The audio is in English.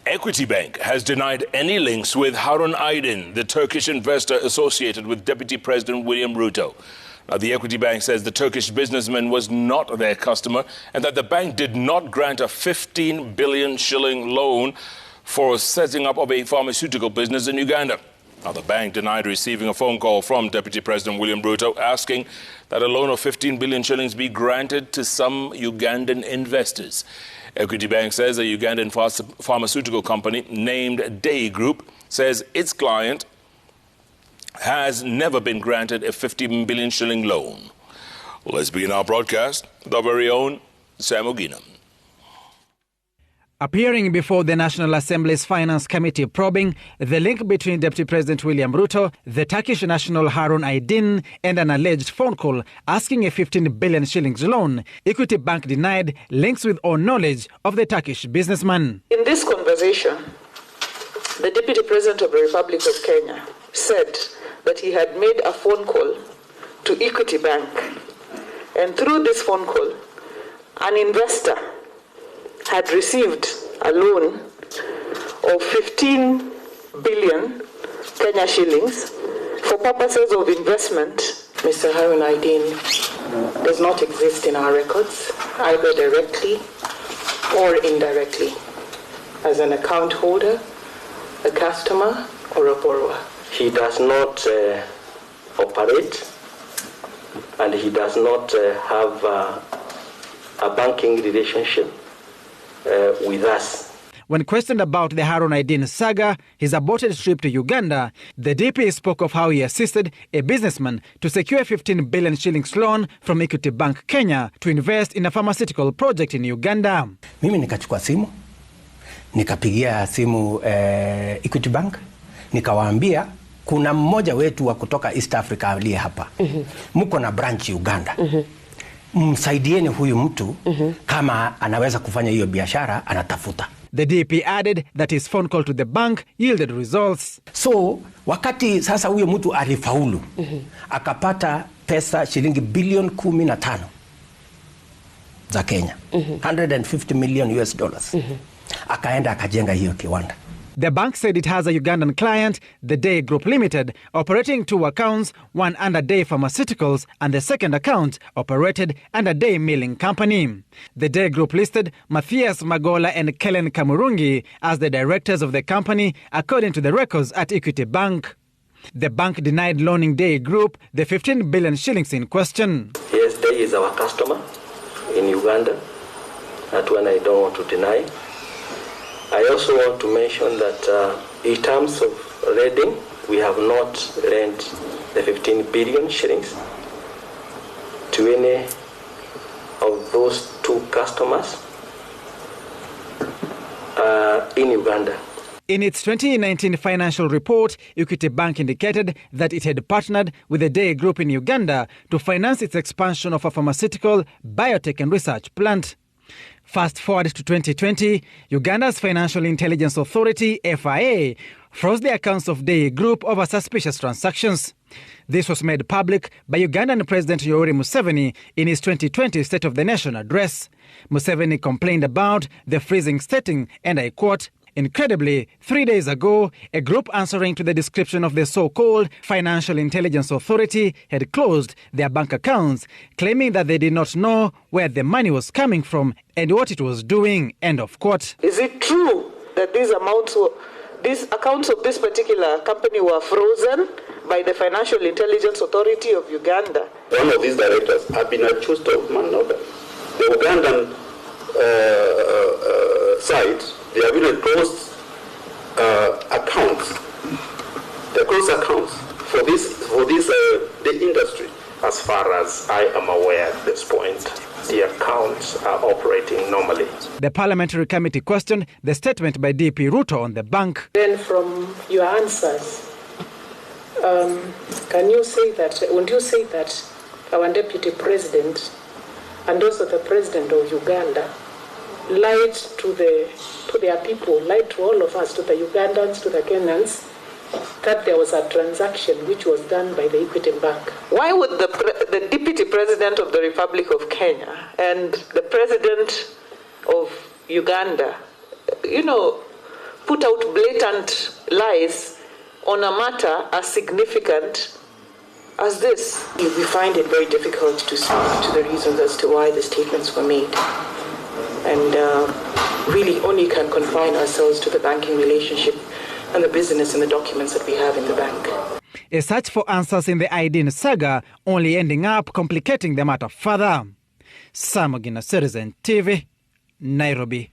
Equity Bank has denied any links with Harun Aydin, the Turkish investor associated with Deputy President William Ruto. Now, the Equity Bank says the Turkish businessman was not their customer and that the bank did not grant a 15 billion shilling loan for setting up of a pharmaceutical business in Uganda. Now, the bank denied receiving a phone call from Deputy President William Ruto asking that a loan of 15 billion shillings be granted to some Ugandan investors. Equity Bank says a Ugandan pharmaceutical company named Day Group says its client has never been granted a 15 billion shilling loan. Let's begin our broadcast with our very own Sam Ogina. Appearing before the National Assembly's Finance Committee probing the link between Deputy President William Ruto, the Turkish national Harun Aydin, and an alleged phone call asking a 15 billion shillings loan, Equity Bank denied links with or knowledge of the Turkish businessman. In this conversation, the Deputy President of the Republic of Kenya said that he had made a phone call to Equity Bank, and through this phone call, an investor had received a loan of 15 billion Kenya shillings for purposes of investment. Mr. Harun Aydin does not exist in our records, either directly or indirectly, as an account holder, a customer, or a borrower. He does not operate, and he does not have a banking relationship with us. When questioned about the Harun Aydin saga, his aborted trip to Uganda, the DP spoke of how he assisted a businessman to secure a 15 billion shillings loan from Equity Bank Kenya to invest in a pharmaceutical project in Uganda. Mimi nikachukua simu, nikapigia simu Equity Bank, nikawaambia kuna mmoja wetu wa kutoka East Africa aliye hapa. Mko na branch Uganda. Msaidieni huyu mtu kama anaweza kufanya hiyo biashara anatafuta. The DP added that his phone call to the bank yielded results. So, wakati sasa huyo mtu alifaulu, akapata pesa shilingi bilioni 15 za Kenya. 150 million US dollars. Akaenda akajenga hiyo kiwanda. The bank said it has a Ugandan client, the Day Group Limited, operating two accounts, one under Day Pharmaceuticals and the second account operated under Day Milling Company. The Day Group listed Matthias Magola and Kellen Kamurungi as the directors of the company, according to the records at Equity Bank. The bank denied loaning Day Group the 15 billion shillings in question. Yes, Day is our customer in Uganda. That one I don't want to deny. I also want to mention that in terms of lending, we have not lent the 15 billion shillings to any of those two customers in Uganda. In its 2019 financial report, Equity Bank indicated that it had partnered with the Day Group in Uganda to finance its expansion of a pharmaceutical, biotech and research plant. Fast forward to 2020, Uganda's Financial Intelligence Authority, FIA, froze the accounts of Day Group over suspicious transactions. This was made public by Ugandan President Yoweri Museveni in his 2020 State of the Nation address. Museveni complained about the freezing, stating, and I quote, "Incredibly, 3 days ago, a group answering to the description of the so-called Financial Intelligence Authority had closed their bank accounts, claiming that they did not know where the money was coming from and what it was doing." End of quote. Is it true that these accounts of this particular company were frozen by the Financial Intelligence Authority of Uganda? One of these directors have been accused of manslaughter. The Ugandan side, they have been closed accounts. They closed accounts for the industry. As far as I am aware at this point, the accounts are operating normally. The parliamentary committee questioned the statement by DP Ruto on the bank. Then from your answers, can you say that, would you say that our deputy president and also the president of Uganda lied to their people, lied to all of us, to the Ugandans, to the Kenyans, that there was a transaction which was done by the Equity Bank? Why would the deputy president of the Republic of Kenya and the president of Uganda, put out blatant lies on a matter as significant as this. We find it very difficult to speak to the reasons as to why the statements were made, and really only can confine ourselves to the banking relationship and the business and the documents that we have in the bank. A search for answers in the Aydin saga only ending up complicating the matter further. Sam Ogina, Citizen TV, Nairobi.